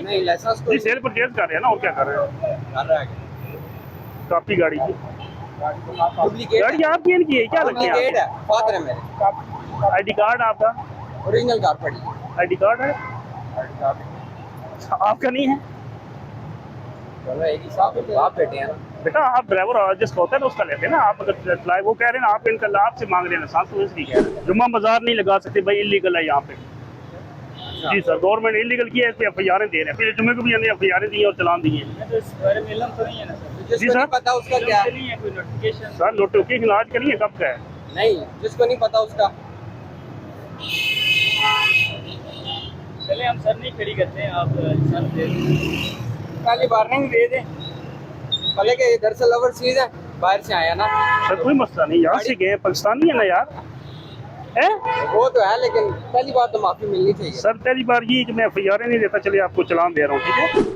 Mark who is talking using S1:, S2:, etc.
S1: नहीं लाइसेंस
S2: जी cell purchase कर रहे हैं ना, और क्या कर रहे हैं?
S1: कर रहा है।
S2: कापी गाड़ी की
S1: डुप्लीकेट
S2: गाड़ी आपकी इनकी है क्या लगती
S1: डुप्लीकेट
S2: है?
S1: है फादर है मेरे
S2: आईडी कार्ड आपका?
S1: ओरिजिनल कार पड़ी
S2: आईडी कार्ड है आपका नहीं है?
S1: चलो एक ही साहब बाप बेटे हैं ना।
S2: बेटा आप ड्राइवर जिसका होता है ना उसका लेते हैं ना, आप अगर चलाए वो कह रहे हैं ना, आप इनका आपसे मांग रहे हैं लाइसेंस, तो इसलिए कह रहे हैं जुम्मा बाजार नहीं लगा सकते भाई, इलीगल है यहाँ पे। जी सर गवर्नमेंट इलीगल की है, इस पे FIR दे रहे हैं, फिर जुम्मे को भी हमने FIR दी है और चलान दिए हैं।
S1: तो इस बारे में इल्म तो नहीं है ना सर,
S2: जी
S1: जिसको
S2: सर।
S1: नहीं पता उसका क्या नहीं है, कोई नोटिफिकेशन
S2: सर नोटिफिकेशन आज का नहीं है, कब का है?
S1: नहीं, जिसको नहीं पता उसका। चले हम सर नहीं खड़ी करते हैं, आप सर दे काली वार्निंग दे दें भले के दरअसल ओवरसीज है, बाहर से आया ना
S2: सर कोई मसला नहीं, यहाँ से गए पाकिस्तानी है ना यार है?
S1: वो तो है, लेकिन पहली बात तो माफी मिलनी चाहिए
S2: सर पहली बार ये कि मैं FIR नहीं देता, चलिए आपको चलान दे रहा हूँ, ठीक है।